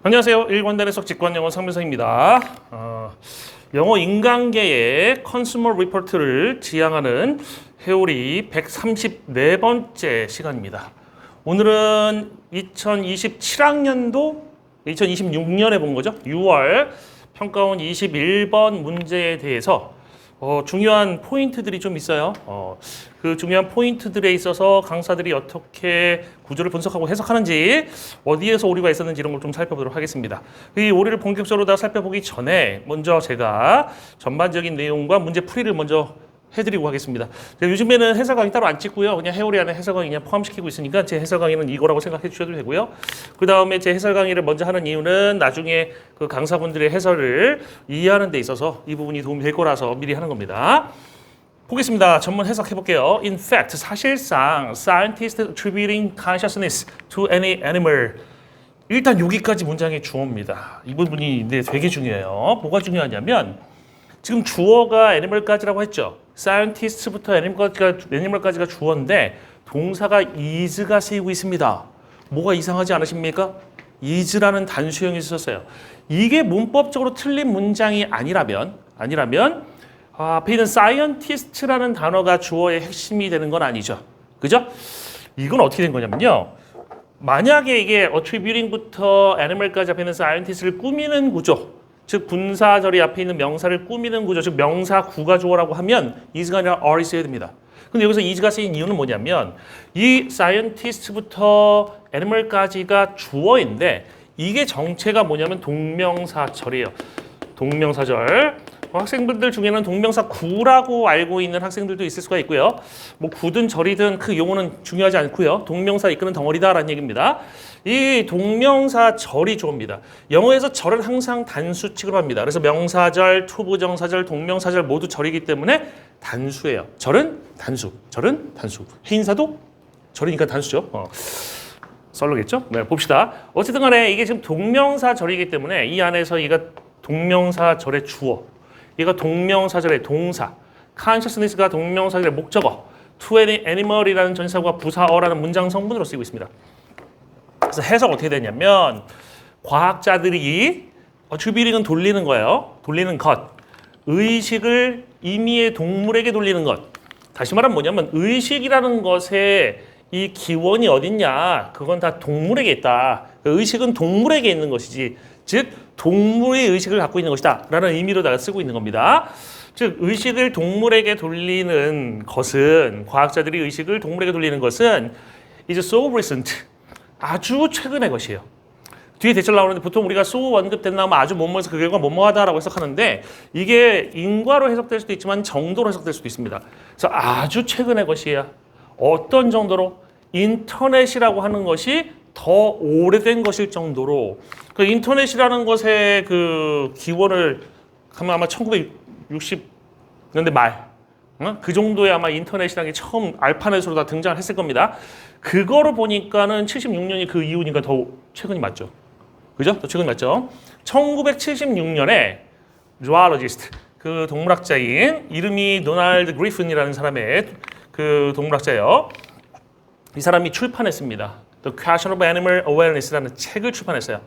안녕하세요. 일관된 해석 직관영어 상민성입니다. 영어 인간계의 컨슈머 리포트를 지향하는 회오리 134번째 시간입니다. 오늘은 2027학년도 2026년에 본 거죠. 6월 평가원 21번 문제에 대해서 중요한 포인트들이 좀 있어요. 그 중요한 포인트들에 있어서 강사들이 어떻게 구조를 분석하고 해석하는지, 어디에서 오류가 있었는지 이런 걸 좀 살펴보도록 하겠습니다. 이 오류를 본격적으로 다 살펴보기 전에 먼저 제가 전반적인 내용과 문제 풀이를 먼저 해드리고 하겠습니다. 요즘에는 해설 강의 따로 안 찍고요. 그냥 회오리 안에 해설 강의 그냥 포함시키고 있으니까 제 해설 강의는 이거라고 생각해 주셔도 되고요. 그 다음에 제 해설 강의를 먼저 하는 이유는 나중에 그 강사분들의 해설을 이해하는 데 있어서 이 부분이 도움이 될 거라서 미리 하는 겁니다. 보겠습니다. 전문 해석해 볼게요. In fact, 사실상 scientists attributing consciousness to any animal. 일단 여기까지 문장의 주어입니다. 이 부분이 되게 중요해요. 뭐가 중요하냐면 지금 주어가 애니멀까지라고 했죠. scientist부터 애니멀까지가 주어인데 동사가 is가 쓰이고 있습니다. 뭐가 이상하지 않으십니까? is라는 단수형이 있었어요. 이게 문법적으로 틀린 문장이 아니라면 앞에 있는 scientist라는 단어가 주어의 핵심이 되는 건 아니죠. 그죠? 이건 어떻게 된 거냐면요. 만약에 이게 attributing부터 animal까지 앞에 있는 scientist를 꾸미는 구조, 즉 분사절이 앞에 있는 명사를 꾸미는 구조, 즉 명사 구가 주어라고 하면 is가 아니라 are 있어야 됩니다. 근데 여기서 is가 쓰인 이유는 뭐냐면 이 scientist부터 animal까지가 주어인데 이게 정체가 뭐냐면 동명사절이에요. 동명사절. 학생분들 중에는 동명사 구라고 알고 있는 학생들도 있을 수가 있고요. 뭐 구든 절이든 그 용어는 중요하지 않고요. 동명사 이끄는 덩어리다라는 얘기입니다. 이 동명사 절이 주어입니다. 영어에서 절은 항상 단수 취급합니다. 그래서 명사절, 투부정사절, 동명사절 모두 절이기 때문에 단수예요. 절은 단수, 절은 단수. 해인사도 절이니까 단수죠. 썰로겠죠? 네, 봅시다. 어쨌든 간에 이게 지금 동명사절이기 때문에 이 안에서 얘가 동명사절의 주어, 얘가 동명사절의 동사, consciousness가 동명사절의 목적어, to any animal이라는 전치사구가 부사어라는 문장 성분으로 쓰이고 있습니다. 그래서 해석 어떻게 되냐면 과학자들이 attributing은 돌리는 거예요. 돌리는 것. 의식을 임의의 동물에게 돌리는 것. 다시 말하면 뭐냐면 의식이라는 것의 이 기원이 어딨냐. 그건 다 동물에게 있다. 의식은 동물에게 있는 것이지. 즉 동물의 의식을 갖고 있는 것이다 라는 의미로다가 쓰고 있는 겁니다. 즉 의식을 동물에게 돌리는 것은, 과학자들이 의식을 동물에게 돌리는 것은 is so recent, 아주 최근의 것이에요. 뒤에 대절 나오는데 보통 우리가 so 언급된 나오면 아주 뭐뭐해서 그 결과 뭐뭐하다라고 해석하는데 이게 인과로 해석될 수도 있지만 정도로 해석될 수도 있습니다. 그래서 아주 최근의 것이에요. 어떤 정도로? 인터넷이라고 하는 것이 더 오래된 것일 정도로. 그 인터넷이라는 것의 그 기원을 하면 아마 1960년대 말, 그 정도에 아마 인터넷이라는 게 처음 알파넷으로 다 등장을 했을 겁니다. 그거로 보니까는 76년이 그 이후니까 더 최근이 맞죠. 그죠? 더 최근이 맞죠. 1976년에 zoologist, 그 동물학자인, 이름이 도널드 그리핀이라는 사람의 그 동물학자예요. 이 사람이 출판했습니다. The Question of Animal Awareness라는 책을 출판했어요.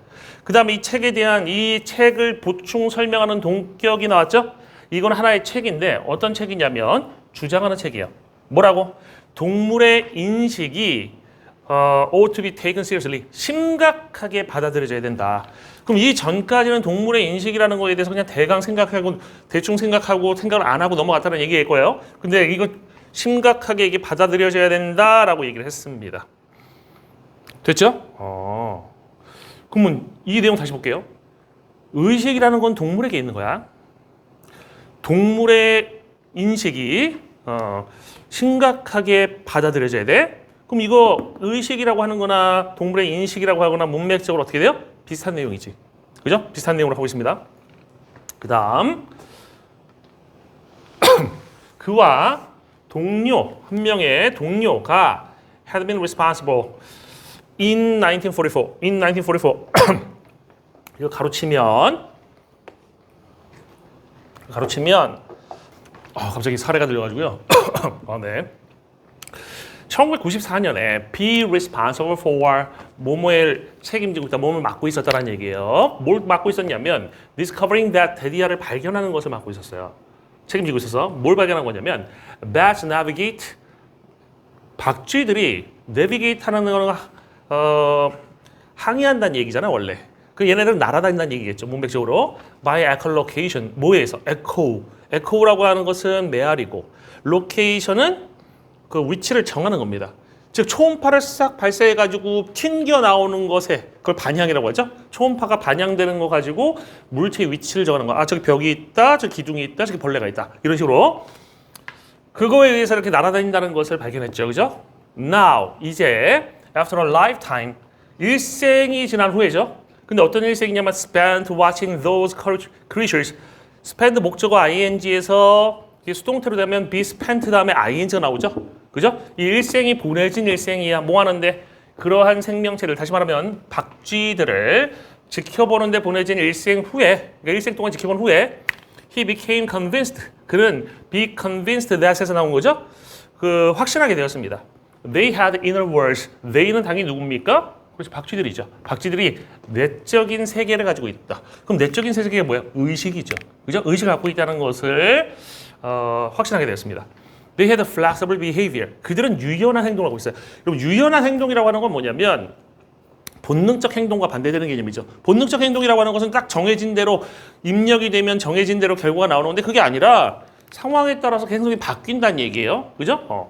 그 다음에 이 책에 대한 이 책을 보충 설명하는 동격이 나왔죠? 이건 하나의 책인데 어떤 책이냐면 주장하는 책이에요. 뭐라고? 동물의 인식이 ought to be taken seriously. 심각하게 받아들여져야 된다. 그럼 이 전까지는 동물의 인식이라는 거에 대해서 그냥 대강 생각하고 대충 생각하고 생각을 안 하고 넘어갔다는 얘기일 거예요. 근데 이거 심각하게 이게 받아들여져야 된다라고 얘기를 했습니다. 됐죠? 그러면 이 내용 다시 볼게요. 의식이라는 건 동물에게 있는 거야. 동물의 인식이 심각하게 받아들여져야 돼. 그럼 이거 의식이라고 하는 거나 동물의 인식이라고 하거나 문맥적으로 어떻게 돼요? 비슷한 내용이지. 그죠? 비슷한 내용으로 하고 있습니다. 그 다음 그와 동료, 한 명의 동료가 had been responsible in 1944. In 1944. 이거 가로치면 갑자기 사례가 들려가지고요. 네. 1994년에 be responsible for 뭐뭐를 책임지고 있다, 뭐뭐 맡고 있었다는 얘기예요. 뭘 맡고 있었냐면 discovering that 데디아를 발견하는 것을 맡고 있었어요. 책임지고 있어서 뭘 발견한 거냐면 bats navigate 박쥐들이 navigate 하는 거는 항해한다는 얘기잖아 원래. 그 얘네들은 날아다닌다는 얘기겠죠 문맥적으로. by echolocation 뭐에서 echo라고 하는 것은 메아리고 location은 그 위치를 정하는 겁니다. 즉 초음파를 싹 발사해가지고 튕겨 나오는 것에 그걸 반향이라고 하죠. 초음파가 반향되는 거 가지고 물체의 위치를 정하는 거. 아 저기 벽이 있다, 저기 기둥이 있다, 저기 벌레가 있다 이런 식으로 그거에 의해서 이렇게 날아다닌다는 것을 발견했죠, 그죠? Now 이제 after a lifetime 일생이 지난 후에죠. 근데 어떤 일생이냐면 spent watching those creatures. spend 목적어 ing에서 수동태로 되면 be spent 다음에 ing가 나오죠. 그죠? 이 일생이 보내진 일생이야. 뭐 하는데? 그러한 생명체를 다시 말하면 박쥐들을 지켜보는데 보내진 일생 후에 그러니까 일생 동안 지켜본 후에 he became convinced. 그는 be convinced that에서 나온 거죠. 그 확신하게 되었습니다. They had inner worlds. They는 당연히 누굽니까? 그렇지 박쥐들이죠. 박쥐들이 내적인 세계를 가지고 있다. 그럼 내적인 세계가 뭐야? 의식이죠. 그죠? 의식을 갖고 있다는 것을 확신하게 되었습니다. They had a flexible behavior. 그들은 유연한 행동을 하고 있어요. 그럼 유연한 행동이라고 하는 건 뭐냐면 본능적 행동과 반대되는 개념이죠. 본능적 행동이라고 하는 것은 딱 정해진 대로 입력이 되면 정해진 대로 결과가 나오는 건데 그게 아니라 상황에 따라서 행동이 바뀐다는 얘기예요. 그죠?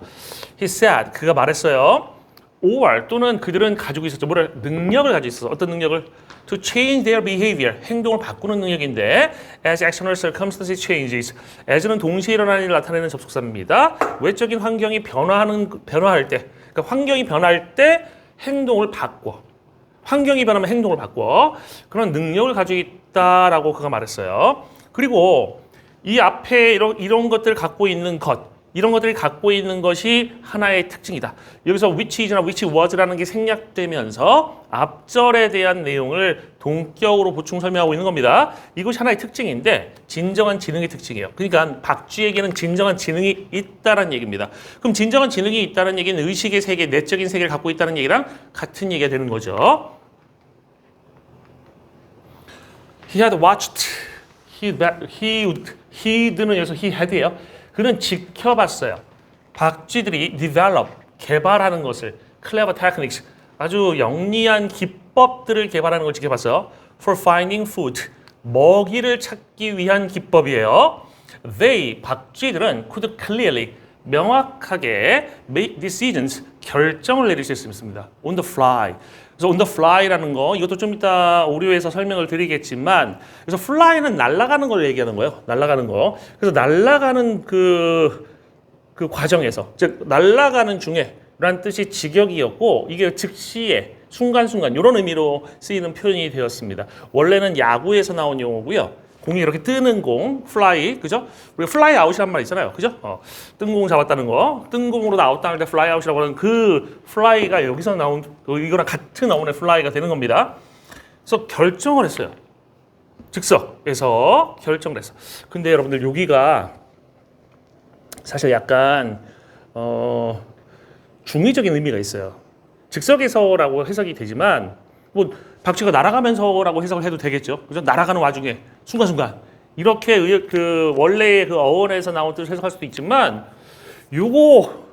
He said, 그가 말했어요. or 또는 그들은 가지고 있었죠. 뭐를? 능력을 가지고 있었어. 어떤 능력을? To change their behavior. 행동을 바꾸는 능력인데 as external circumstances changes. as는 동시에 일어나는 일을 나타내는 접속사입니다. 외적인 환경이 변화할 때 그러니까 환경이 변할 때 행동을 바꿔. 환경이 변하면 행동을 바꿔. 그런 능력을 가지고 있다라고 그가 말했어요. 그리고 이 앞에 이런 것들을 갖고 있는 것 이런 것들이 갖고 있는 것이 하나의 특징이다. 여기서 which is나 which was라는 게 생략되면서 앞절에 대한 내용을 동격으로 보충 설명하고 있는 겁니다. 이것이 하나의 특징인데 진정한 지능의 특징이에요. 그러니까 박쥐에게는 진정한 지능이 있다는 얘기입니다. 그럼 진정한 지능이 있다는 얘기는 의식의 세계, 내적인 세계를 갖고 있다는 얘기랑 같은 얘기가 되는 거죠. He had watched. he'd는 여기서 he had예요. 그는 지켜봤어요. 박쥐들이 develop, 개발하는 것을 clever techniques, 아주 영리한 기법들을 개발하는 걸 지켜봤어요. For finding food, 먹이를 찾기 위한 기법이에요. They, 박쥐들은 could clearly, 명확하게 make decisions, 결정을 내릴 수 있습니다. On the fly. 그래서 on the fly라는 거 이것도 좀 이따 오류에서 설명을 드리겠지만 그래서 fly는 날아가는 걸 얘기하는 거예요. 날아가는 거. 그래서 날아가는 그 과정에서 즉 날아가는 중에 라는 뜻이 직역이었고 이게 즉시에 순간순간 이런 의미로 쓰이는 표현이 되었습니다. 원래는 야구에서 나온 용어고요. 공이 이렇게 뜨는 공, fly, 그죠? 우리 fly out이란 말 있잖아요, 그죠? 뜬 공을 잡았다는 거, 뜬 공으로 나왔다는 때 fly out이라고 하는 그 fly가 여기서 나온 이거랑 같은 어원의 fly가 되는 겁니다. 그래서 결정을 했어요. 즉석에서 결정을 했어. 근데 여러분들 여기가 사실 약간 중의적인 의미가 있어요. 즉석에서라고 해석이 되지만 뭐 박쥐가 날아가면서라고 해석을 해도 되겠죠. 그죠? 날아가는 와중에 순간순간 이렇게 그 원래의 그 어원에서 나온 뜻을 해석할 수도 있지만 요거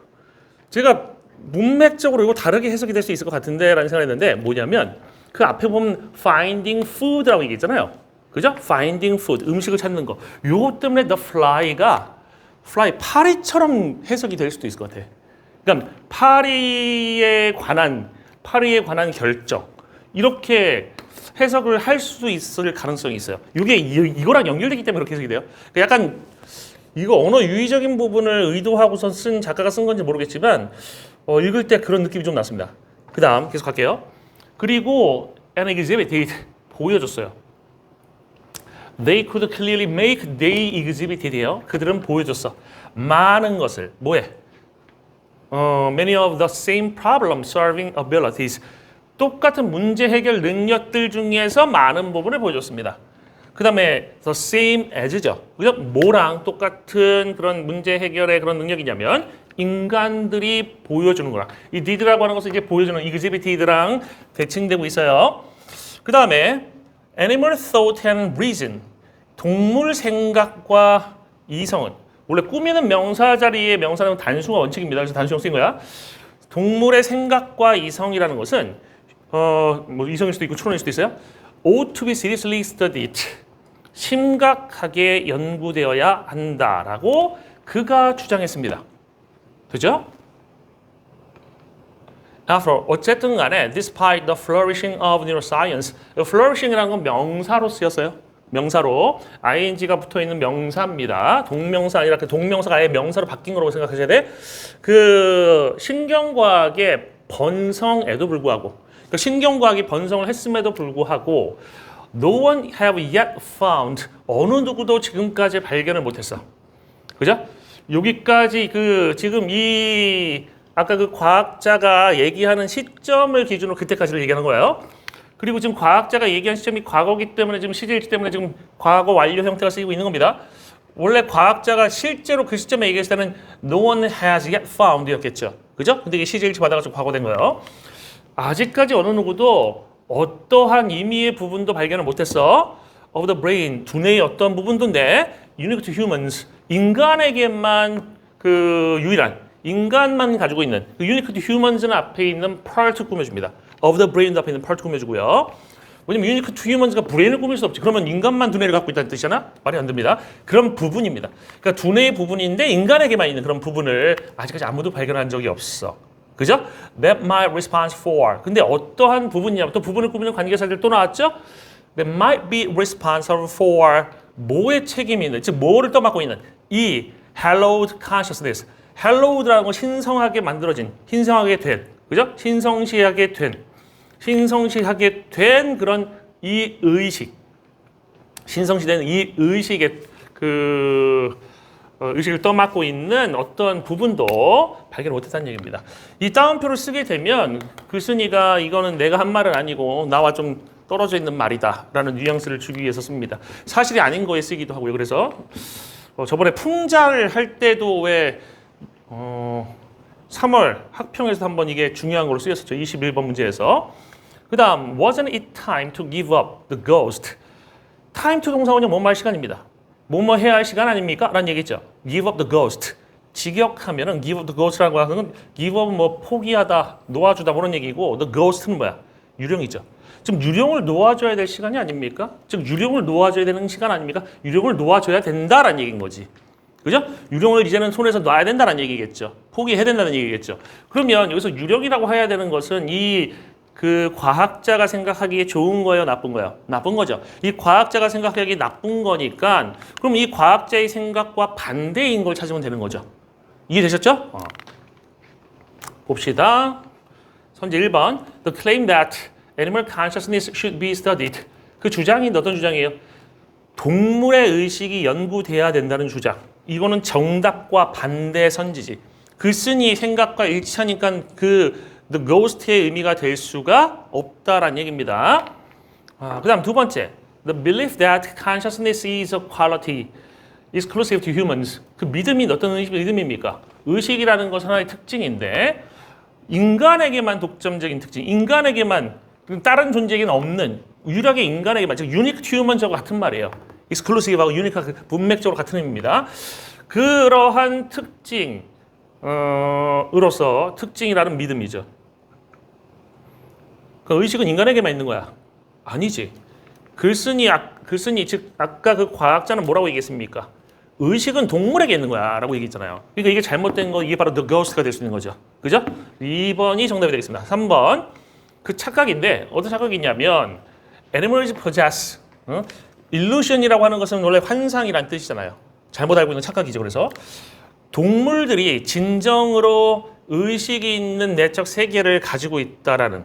제가 문맥적으로 이거 다르게 해석이 될 수 있을 것 같은데라는 생각했는데 뭐냐면 그 앞에 보면 finding food라고 얘기했잖아요. 그죠? finding food 음식을 찾는 거. 요거 때문에 the fly가 파리처럼 해석이 될 수도 있을 것 같아. 그러니까 파리에 관한 결정 이렇게 해석을 할 수 있을 가능성이 있어요. 이게 이거랑 연결되기 때문에 그렇게 해석이 돼요. 그러니까 약간 이거 언어 유의적인 부분을 의도하고서 쓴 작가가 쓴 건지 모르겠지만 읽을 때 그런 느낌이 좀 났습니다. 그 다음 계속 갈게요. 그리고 an exhibit 보여줬어요. They could clearly make, they exhibited이에요. 그들은 보여줬어. 많은 것을 뭐해? Many of the same problem solving abilities. 똑같은 문제 해결 능력들 중에서 많은 부분을 보여줬습니다. 그 다음에 the same as죠. 그죠? 뭐랑 똑같은 그런 문제 해결의 그런 능력이냐면 인간들이 보여주는 거라. 이 did라고 하는 것은 이제 보여주는 exhibited랑 대칭되고 있어요. 그 다음에 animal thought and reason. 동물 생각과 이성은 원래 꾸미는 명사 자리에 명사는 단수가 원칙입니다. 그래서 단수형 쓴 거야. 동물의 생각과 이성이라는 것은 뭐 이성일 수도 있고 추론일 수도 있어요. ought to be seriously studied. 심각하게 연구되어야 한다라고 그가 주장했습니다. 그죠? After 어쨌든 간에 despite the flourishing of neuroscience, flourishing이라는 건 명사로 쓰였어요. 명사로 ing가 붙어 있는 명사입니다. 동명사 아니라 그 동명사가 아예 명사로 바뀐 거라고 생각하셔야 돼. 그 신경과학의 번성에도 불구하고, 그러니까 신경과학이 번성을 했음에도 불구하고, no one have yet found, 어느 누구도 지금까지 발견을 못했어. 그죠? 여기까지 그 지금 이 아까 그 과학자가 얘기하는 시점을 기준으로 그때까지를 얘기하는 거예요. 그리고 지금 과학자가 얘기한 시점이 과거기 때문에 지금 시제일치 때문에 지금 과거 완료 형태가 쓰이고 있는 겁니다. 원래 과학자가 실제로 그 시점에 얘기했을 때는 no one has yet found 였겠죠. 그죠? 근데 이게 시제일치 받아가지고 과거된 거예요. 아직까지 어느 누구도 어떠한 의미의 부분도 발견을 못했어. of the brain, 두뇌의 어떤 부분도인데 unique to humans, 인간에게만 그 유일한, 인간만 가지고 있는 그 unique to humans는 앞에 있는 part 꾸며줍니다. of the brain 앞에 있는 part 꾸며주고요. 왜냐면 unique to humans가 브레인을 꾸밀 수 없지. 그러면 인간만 두뇌를 갖고 있다는 뜻이잖아? 말이 안 됩니다. 그런 부분입니다. 그러니까 두뇌의 부분인데 인간에게만 있는 그런 부분을 아직까지 아무도 발견한 적이 없어. 그죠? That might response for. 근데 어떠한 부분이냐? 또 부분을 꾸미는 관계사들 또 나왔죠? That might be responsible for 뭐의 책임이 있는, 즉 뭐를 떠맡고 있는 이 hallowed consciousness. hallowed라는 건 신성하게 만들어진, 신성하게 된, 그죠? 신성시하게 된 그런 이 의식, 신성시된 이 의식의 의식을 떠맡고 있는 어떤 부분도 발견을 못했다는 얘기입니다. 이 따옴표를 쓰게 되면 글쓴이가 이거는 내가 한 말은 아니고 나와 좀 떨어져 있는 말이다 라는 뉘앙스를 주기 위해서 씁니다. 사실이 아닌 거에 쓰기도 하고요. 그래서 저번에 풍자를 할 때도 왜 3월 학평에서 한번 이게 중요한 걸로 쓰였었죠. 21번 문제에서. 그 다음 wasn't it time to give up the ghost. time to 동사원이 뭐뭐 할 시간입니다. 뭐뭐 해야 할 시간 아닙니까? 라는 얘기죠. give up the ghost. 직역하면은 give up the ghost라고 하는 건 give up 뭐 포기하다, 놓아주다 그런 얘기고 the ghost는 뭐야? 유령이죠. 지금 유령을 놓아줘야 될 시간이 아닙니까? 즉 유령을 놓아줘야 되는 시간 아닙니까? 유령을 놓아줘야 된다라는 얘기인 거지. 그죠? 유령을 이제는 손에서 놔야 된다는 얘기겠죠. 포기해야 된다는 얘기겠죠. 그러면 여기서 유령이라고 해야 되는 것은 이 그 과학자가 생각하기에 좋은 거예요, 나쁜 거예요? 나쁜 거죠. 이 과학자가 생각하기에 나쁜 거니까 그럼 이 과학자의 생각과 반대인 걸 찾으면 되는 거죠. 이해되셨죠? 봅시다. 선제 1번. The claim that animal consciousness should be studied. 그 주장이 어떤 주장이에요? 동물의 의식이 연구돼야 된다는 주장. 이거는 정답과 반대 선지지. 글쓴이 생각과 일치하니까 the ghost의 의미가 될 수가 없다라는 얘기입니다. 그 다음 두 번째. The belief that consciousness is a quality exclusive to humans. 그 믿음이 어떤 믿음입니까? 의식이라는 것은 하나의 특징인데 인간에게만 독점적인 특징, 인간에게만 다른 존재에게는 없는 유일하게 인간에게만, 즉 unique to humans하고 같은 말이에요. exclusive하고 unique하고 문맥적으로 같은 의미입니다. 그러한 특징으로서 특징이라는 믿음이죠. 그 의식은 인간에게만 있는 거야? 아니지. 글쓴이 즉 아까 그 과학자는 뭐라고 얘기했습니까? 의식은 동물에게 있는 거야 라고 얘기했잖아요. 그러니까 이게 잘못된 거, 이게 바로 the ghost가 될 수 있는 거죠. 그죠? 2번이 정답이 되겠습니다. 3번. 그 착각인데 어떤 착각이냐면 animals possess, illusion이라고 하는 것은 원래 환상이란 뜻이잖아요. 잘못 알고 있는 착각이죠. 그래서 동물들이 진정으로 의식이 있는 내적 세계를 가지고 있다라는,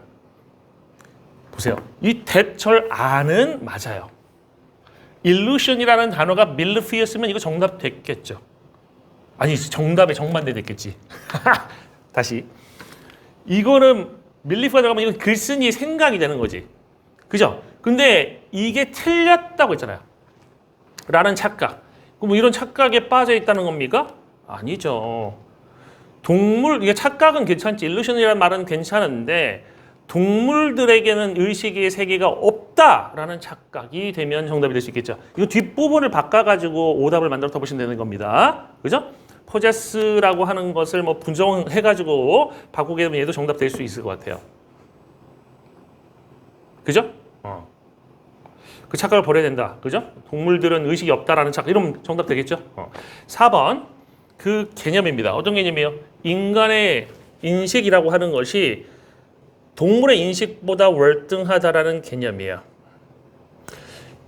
보세요. 이 대철 안은 맞아요. illusion이라는 단어가 belief였으면 이거 정답 됐겠죠. 아니 정답에 정반대 됐겠지. 다시. 이거는 belief가 들어가면 이거 글쓴이 생각이 되는 거지. 그죠? 근데 이게 틀렸다고 했잖아요. 라는 착각. 그럼 이런 착각에 빠져 있다는 겁니까? 아니죠. 이게 착각은 괜찮지, 일루션이라는 말은 괜찮은데 동물들에게는 의식의 세계가 없다라는 착각이 되면 정답이 될 수 있겠죠. 이거 뒷부분을 바꿔가지고 오답을 만들어 보시면 되는 겁니다. 그죠? 포제스라고 하는 것을 뭐 분정해가지고 바꾸게 되면 얘도 정답 될 수 있을 것 같아요. 그죠? 그 착각을 버려야 된다. 그죠? 동물들은 의식이 없다라는 착각. 이러면 정답 되겠죠? 4번. 그 개념입니다. 어떤 개념이에요? 인간의 인식이라고 하는 것이 동물의 인식보다 월등하다라는 개념이에요.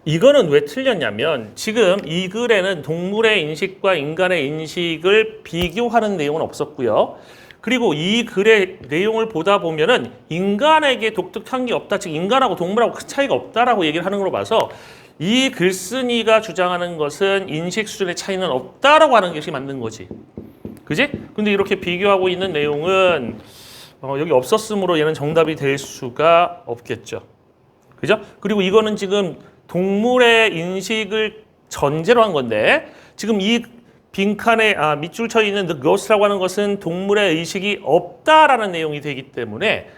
이거는 왜 틀렸냐면 지금 이 글에는 동물의 인식과 인간의 인식을 비교하는 내용은 없었고요. 그리고 이 글의 내용을 보다 보면은 인간에게 독특한 게 없다, 즉 인간하고 동물하고 큰 차이가 없다라고 얘기를 하는 걸로 봐서 이 글쓴이가 주장하는 것은 인식 수준의 차이는 없다라고 하는 것이 맞는 거지. 그지? 근데 이렇게 비교하고 있는 내용은 여기 없었으므로 얘는 정답이 될 수가 없겠죠. 그죠? 그리고 이거는 지금 동물의 인식을 전제로 한 건데 지금 이 빈칸에 밑줄 쳐 있는 the ghost라고 하는 것은 동물의 의식이 없다라는 내용이 되기 때문에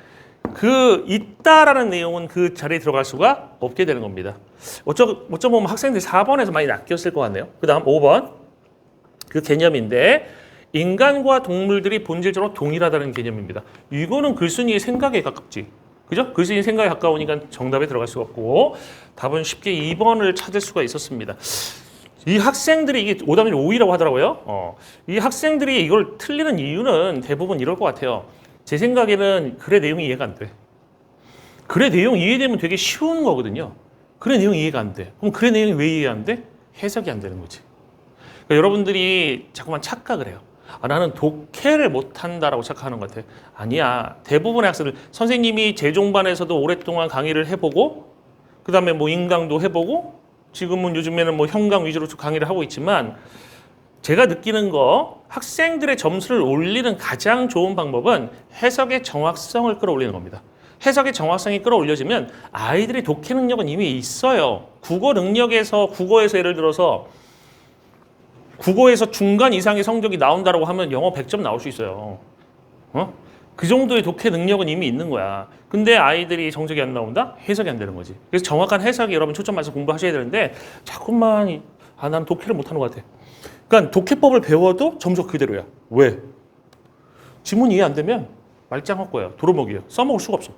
그 있다라는 내용은 그 자리에 들어갈 수가 없게 되는 겁니다. 어쩜 보면 학생들이 4번에서 많이 낚였을 것 같네요. 그 다음 5번 그 개념인데 인간과 동물들이 본질적으로 동일하다는 개념입니다. 이거는 글쓴이의 생각에 가깝지. 그죠? 글쓴이 생각에 가까우니까 정답에 들어갈 수가 없고 답은 쉽게 2번을 찾을 수가 있었습니다. 이 학생들이 이게 오답률이 5위라고 하더라고요. 이 학생들이 이걸 틀리는 이유는 대부분 이럴 것 같아요. 제 생각에는 글의 내용이 이해가 안 돼. 글의 내용 이해되면 되게 쉬운 거거든요. 글의 내용 이해가 안 돼. 그럼 글의 내용이 왜 이해 안 돼? 해석이 안 되는 거지. 그러니까 여러분들이 자꾸만 착각을 해요. 나는 독해를 못한다라고 착각하는 것 같아. 아니야. 대부분의 학생들, 선생님이 재종반에서도 오랫동안 강의를 해보고 그 다음에 뭐 인강도 해보고 지금은 요즘에는 뭐 형강 위주로 강의를 하고 있지만 제가 느끼는 거 학생들의 점수를 올리는 가장 좋은 방법은 해석의 정확성을 끌어올리는 겁니다. 해석의 정확성이 끌어올려지면 아이들의 독해 능력은 이미 있어요. 국어에서 예를 들어서 국어에서 중간 이상의 성적이 나온다고 하면 영어 100점 나올 수 있어요. 그 정도의 독해 능력은 이미 있는 거야. 근데 아이들이 성적이 안 나온다? 해석이 안 되는 거지. 그래서 정확한 해석에 여러분 초점 맞춰서 공부하셔야 되는데 자꾸만 난 독해를 못하는 것 같아. 그러니까 독해법을 배워도 점수가 그대로야. 왜? 지문 이해 안 되면 말짱할 거예요. 도루묵이에요. 써먹을 수가 없어.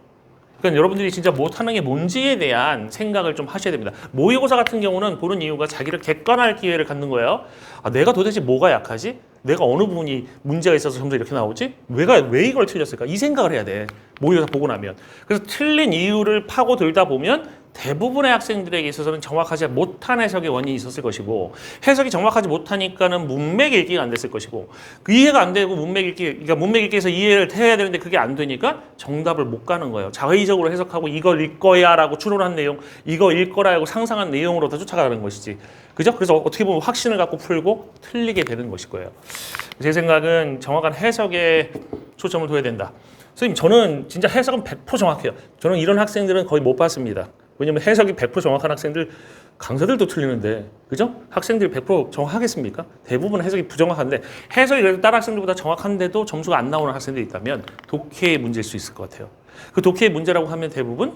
그러니까 여러분들이 진짜 못하는 게 뭔지에 대한 생각을 좀 하셔야 됩니다. 모의고사 같은 경우는 보는 이유가 자기를 객관할 기회를 갖는 거예요. 내가 도대체 뭐가 약하지? 내가 어느 부분이 문제가 있어서 점수가 이렇게 나오지? 왜 이걸 틀렸을까? 이 생각을 해야 돼. 모의고사 보고 나면. 그래서 틀린 이유를 파고들다 보면 대부분의 학생들에게 있어서는 정확하지 못한 해석의 원인이 있었을 것이고 해석이 정확하지 못하니까는 문맥 읽기가 안 됐을 것이고 그 이해가 안 되고 그러니까 문맥 읽기에서 이해를 해야 되는데 그게 안 되니까 정답을 못 가는 거예요. 자의적으로 해석하고 이걸 읽어야 라고 추론한 내용, 이거 읽거라고 상상한 내용으로 다 쫓아가는 것이지. 그죠? 그래서 어떻게 보면 확신을 갖고 풀고 틀리게 되는 것일 거예요. 제 생각은 정확한 해석에 초점을 둬야 된다. 선생님, 저는 진짜 해석은 100% 정확해요. 저는 이런 학생들은 거의 못 봤습니다. 왜냐면 해석이 100% 정확한 학생들, 강사들도 틀리는데, 그죠? 학생들이 100% 정확하겠습니까? 대부분 해석이 부정확한데, 해석이 그래도 다른 학생들보다 정확한데도 점수가 안 나오는 학생들이 있다면 독해의 문제일 수 있을 것 같아요. 그 독해의 문제라고 하면 대부분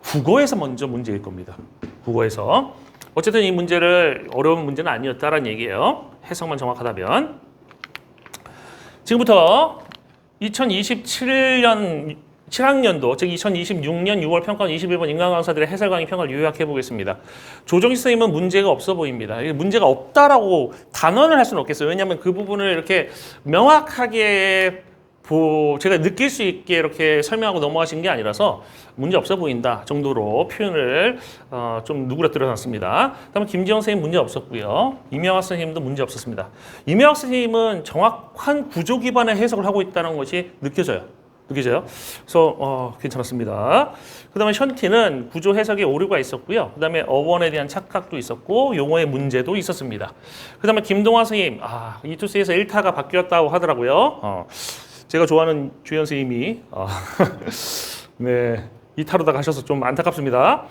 국어에서 먼저 문제일 겁니다. 국어에서. 어쨌든 이 문제를 어려운 문제는 아니었다라는 얘기예요. 해석만 정확하다면. 지금부터 2027년 7학년도, 즉 2026년 6월 평가원 21번 인간 강사들의 해설 강의 평가를 요약해 보겠습니다. 조정희 선생님은 문제가 없어 보입니다. 문제가 없다라고 단언을 할 수는 없겠어요. 왜냐하면 그 부분을 이렇게 명확하게 제가 느낄 수 있게 이렇게 설명하고 넘어가신 게 아니라서 문제 없어 보인다 정도로 표현을 좀 누그러뜨려 놨습니다. 다음에 김지영 선생님 문제 없었고요. 이명학 선생님도 문제 없었습니다. 이명학 선생님은 정확한 구조 기반의 해석을 하고 있다는 것이 느껴져요. 그래서 괜찮았습니다. 그 다음에 션티는 구조 해석에 오류가 있었고요. 그 다음에 어원에 대한 착각도 있었고 용어의 문제도 있었습니다. 그 다음에 김동화 선생님, 이투스에서 1타가 바뀌었다고 하더라고요. 제가 좋아하는 주연 선생님이 네, 2타로 다 가셔서 좀 안타깝습니다.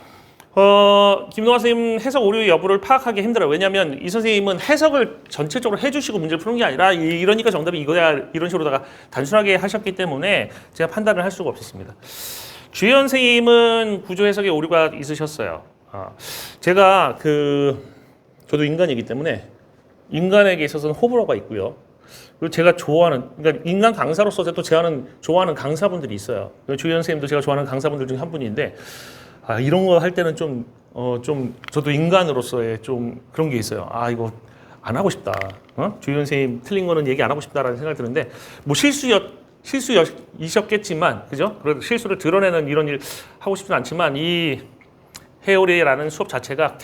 김동환 선생님 해석 오류 여부를 파악하기 힘들어요. 왜냐하면 이 선생님은 해석을 전체적으로 해주시고 문제를 푸는 게 아니라 이러니까 정답이 이거야 이런 식으로다가 단순하게 하셨기 때문에 제가 판단을 할 수가 없었습니다. 주현 선생님은 구조 해석에 오류가 있으셨어요. 제가 저도 인간이기 때문에 인간에게 있어서는 호불호가 있고요. 그리고 제가 좋아하는, 그러니까 인간 강사로서 또 좋아하는 강사분들이 있어요. 주현 선생님도 제가 좋아하는 강사분들 중에 한 분인데, 이런 거 할 때는 좀 저도 인간으로서의 좀 그런 게 있어요. 이거 안 하고 싶다. 주현 선생님 틀린 거는 얘기 안 하고 싶다라는 생각이 드는데, 뭐 실수이셨겠지만, 그죠? 그래도 실수를 드러내는 이런 일 하고 싶진 않지만, 이 회오리라는 수업 자체가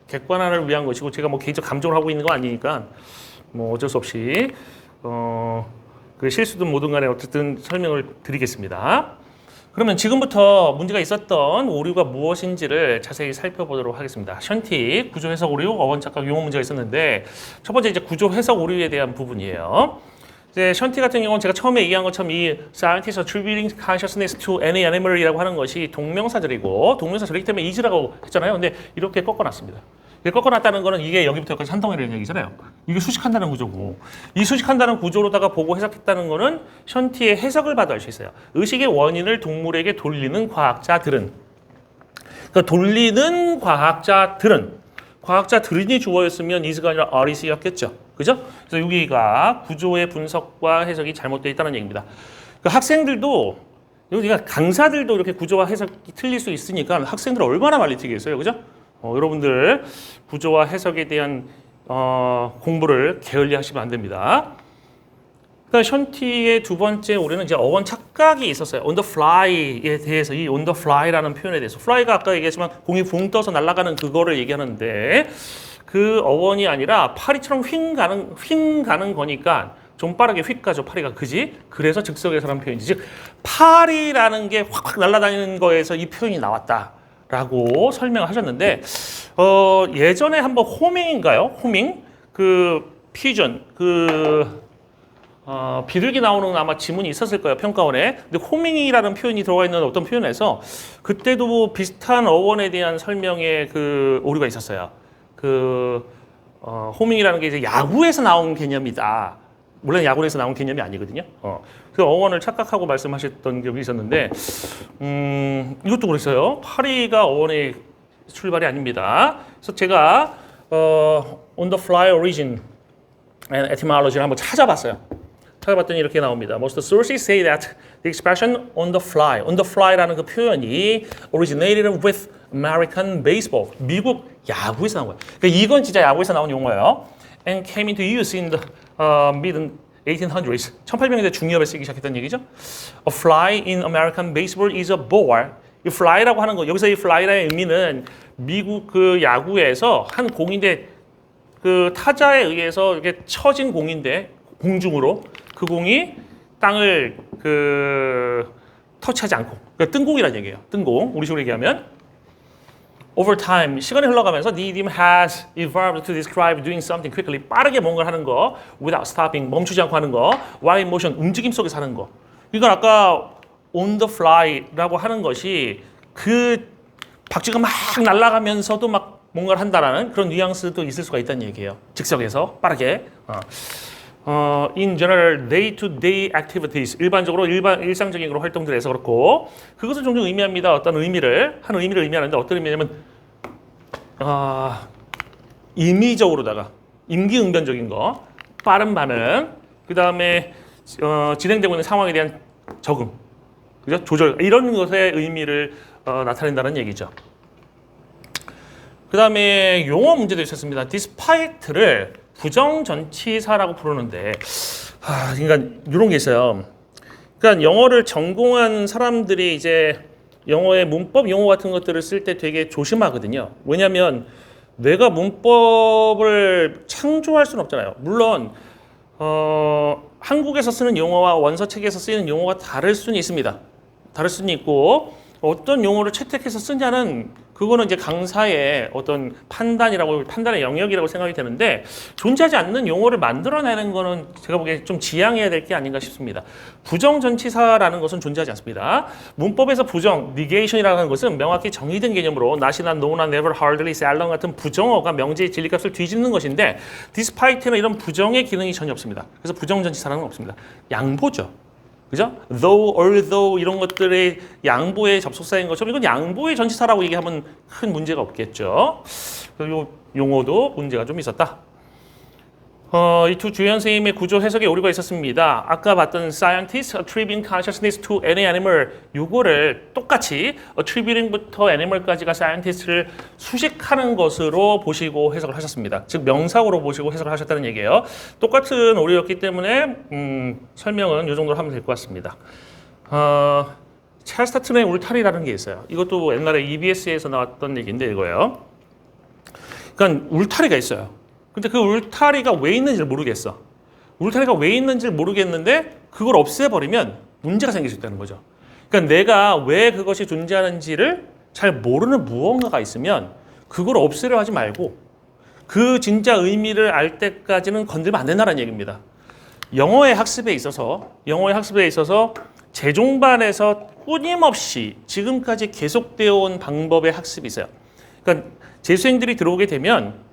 객관화를 위한 것이고, 제가 뭐 개인적 감정을 하고 있는 거 아니니까, 뭐 어쩔 수 없이 그 실수든 뭐든 간에 어쨌든 설명을 드리겠습니다. 그러면 지금부터 문제가 있었던 오류가 무엇인지를 자세히 살펴보도록 하겠습니다. 션티 구조 해석 오류, 어원 착각 용어 문제가 있었는데 첫 번째 이제 구조 해석 오류에 대한 부분이에요. 이제 션티 같은 경우는 제가 처음에 얘기한 것처럼 이 scientists attributing consciousness to any animal이라고 하는 것이 동명사절이고 동명사절이기 때문에 is라고 했잖아요. 근데 이렇게 꺾어놨습니다. 꺾어놨다는 거는 이게 여기부터 여기까지 한 덩어리라는 얘기잖아요. 이게 수식한다는 구조고 이 수식한다는 구조로다가 보고 해석했다는 거는 션티의 해석을 받아올 수 있어요. 의식의 원인을 동물에게 돌리는 과학자들은 그러니까 돌리는 과학자들은이 주어였으면 is가 아니라 are였겠죠. 그죠? 그래서 여기가 구조의 분석과 해석이 잘못되어 있다는 얘기입니다. 그러니까 학생들도 그러니까 강사들도 이렇게 구조와 해석이 틀릴 수 있으니까 학생들 얼마나 많이 튀겠어요. 그죠? 여러분들 구조와 해석에 대한 공부를 게을리 하시면 안 됩니다. 그러니까 션티의 두 번째 오류는 이제 어원 착각이 있었어요. on the fly에 대해서 이 on the fly라는 표현에 대해서 fly가 아까 얘기했지만 공이 붕 떠서 날아가는 그거를 얘기하는데 그 어원이 아니라 파리처럼 휙 가는 거니까 좀 빠르게 휙 가죠. 파리가 그지? 그래서 즉석에서라는 표현이지. 즉 파리라는 게 확 날아다니는 거에서 이 표현이 나왔다라고 설명을 하셨는데 예전에 한번 호밍인가요? 호밍 그 피전 비둘기 나오는 아마 지문이 있었을 거예요. 평가원에. 근데 호밍이라는 표현이 들어가 있는 어떤 표현에서 그때도 비슷한 어원에 대한 설명에 그 오류가 있었어요. 호밍이라는 게 이제 야구에서 나온 개념이다. 물론 야구에서 나온 개념이 아니거든요. 그 어원을 착각하고 말씀하셨던 적이 있었는데, 이것도 그랬어요. 파리가 어원의 출발이 아닙니다. 그래서 제가 on the fly origin and etymology를 한번 찾아봤어요. 찾아봤더니 이렇게 나옵니다. Most sources say that the expression on the fly라는 그 표현이 originated with American baseball. 미국 야구에서 나온 거예요. 그러니까 이건 진짜 야구에서 나온 용어예요. And came into use in the mid 1800s. 1800년대 중엽에 쓰기 시작했던 얘기죠. A fly in American baseball is a ball. 이 fly라고 하는 거, 여기서 이 fly라의 의미는 미국 그 야구에서 한 공인데 그 타자에 의해서 이렇게 쳐진 공인데 공중으로 그 공이 땅을 터치하지 않고 그러니까 뜬공이라는 얘기예요. 뜬공. 우리식으로 얘기하면 over time 시간이 흘러가면서 the idiom has evolved to describe doing something quickly 빠르게 뭔가를 하는 거 without stopping 멈추지 않고 하는 거 while in motion 움직임 속에서 하는 거. 이건 아까 on the fly라고 하는 것이 그 박쥐가 막 날아가면서도 막 뭔가를 한다라는 그런 뉘앙스도 있을 수가 있다는 얘기예요. 즉석에서 빠르게. In general day-to-day activities 일반적으로 일상적인 그런 활동들에서 그렇고 그것은 종종 의미합니다. 어떤 의미를 의미하는데 어떤 의미냐면 임의적으로다가 임기응변적인 거 빠른 반응 그 다음에 진행되고 있는 상황에 대한 적응 그죠? 조절 이런 것의 의미를 나타낸다는 얘기죠. 그 다음에 용어 문제도 있었습니다. despite를 부정전치사라고 부르는데 그러니까 이런 게 있어요. 그러니까 영어를 전공한 사람들이 이제 영어의 문법 용어 같은 것들을 쓸 때 되게 조심하거든요. 왜냐하면 내가 문법을 창조할 수는 없잖아요. 물론 한국에서 쓰는 용어와 원서책에서 쓰이는 용어가 다를 수는 있습니다. 다를 수는 있고 어떤 용어를 채택해서 쓰냐는 그거는 이제 강사의 어떤 판단의 영역이라고 생각이 되는데 존재하지 않는 용어를 만들어내는 거는 제가 보기에 좀 지양해야 될 게 아닌가 싶습니다. 부정전치사라는 것은 존재하지 않습니다. 문법에서 부정, negation이라는 것은 명확히 정의된 개념으로 not이나 no나 never, hardly, seldom 같은 부정어가 명제의 진리값을 뒤집는 것인데 despite는 이런 부정의 기능이 전혀 없습니다. 그래서 부정전치사라는 건 없습니다. 양보죠. 그죠? though, although 이런 것들의 양보의 접속사인 것처럼 이건 양보의 전치사라고 얘기하면 큰 문제가 없겠죠. 그리고 용어도 문제가 좀 있었다. 이 두 주연 선생님의 구조 해석에 오류가 있었습니다. 아까 봤던 scientists attributing consciousness to any animal 요거를 똑같이 attributing부터 animal까지가 scientist를 수식하는 것으로 보시고 해석을 하셨습니다. 즉 명사구로 보시고 해석을 하셨다는 얘기예요. 똑같은 오류였기 때문에 설명은 이 정도로 하면 될 것 같습니다. 찰스 타튼의 울타리라는 게 있어요. 이것도 옛날에 EBS에서 나왔던 얘기인데 이거예요. 그러니까 울타리가 있어요. 근데 그 울타리가 왜 있는지를 모르겠어. 울타리가 왜 있는지를 모르겠는데 그걸 없애버리면 문제가 생길 수 있다는 거죠. 그러니까 내가 왜 그것이 존재하는지를 잘 모르는 무언가가 있으면 그걸 없애려 하지 말고 그 진짜 의미를 알 때까지는 건들면 안 된다는 얘기입니다. 영어의 학습에 있어서 재종반에서 끊임없이 지금까지 계속되어 온 방법의 학습이 있어요. 그러니까 재수생들이 들어오게 되면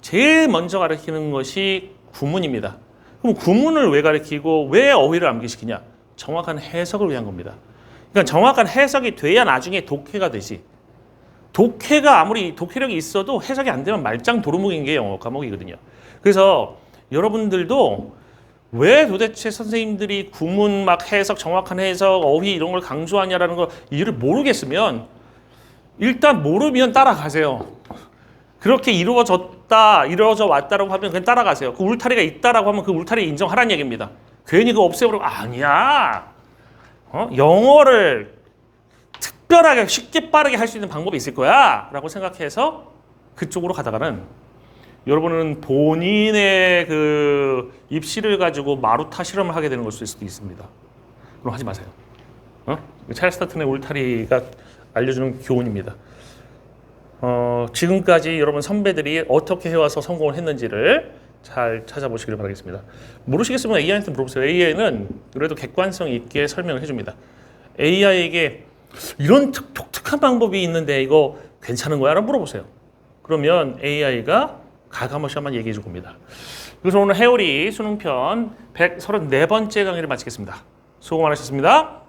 제일 먼저 가르치는 것이 구문입니다. 그럼 구문을 왜 가르치고 왜 어휘를 암기시키냐? 정확한 해석을 위한 겁니다. 그러니까 정확한 해석이 돼야 나중에 독해가 되지. 독해가 아무리 독해력이 있어도 해석이 안 되면 말짱 도루묵인 게 영어 과목이거든요. 그래서 여러분들도 왜 도대체 선생님들이 구문 막 해석, 정확한 해석, 어휘 이런 걸 강조하냐라는 거 이유를 모르겠으면 일단 모르면 따라가세요. 그렇게 이루어져 왔다라고 하면 그냥 따라가세요. 그 울타리가 있다라고 하면 그 울타리 인정하라는 얘기입니다. 괜히 그거 없애버리고 아니야. 영어를 특별하게 쉽게 빠르게 할 수 있는 방법이 있을 거야 라고 생각해서 그쪽으로 가다가는 여러분은 본인의 그 입시를 가지고 마루타 실험을 하게 되는 걸 수도 있습니다. 그럼 하지 마세요. 찰스 타튼의 울타리가 알려주는 교훈입니다. 지금까지 여러분 선배들이 어떻게 해와서 성공을 했는지를 잘 찾아보시길 바라겠습니다. 모르시겠으면 AI한테 물어보세요. AI는 그래도 객관성 있게 설명을 해줍니다. AI에게 이런 독특한 방법이 있는데 이거 괜찮은 거야? 라고 물어보세요. 그러면 AI가 가감없이 한번 얘기해 줄 겁니다. 그래서 오늘 해오리 수능편 134번째 강의를 마치겠습니다. 수고 많으셨습니다.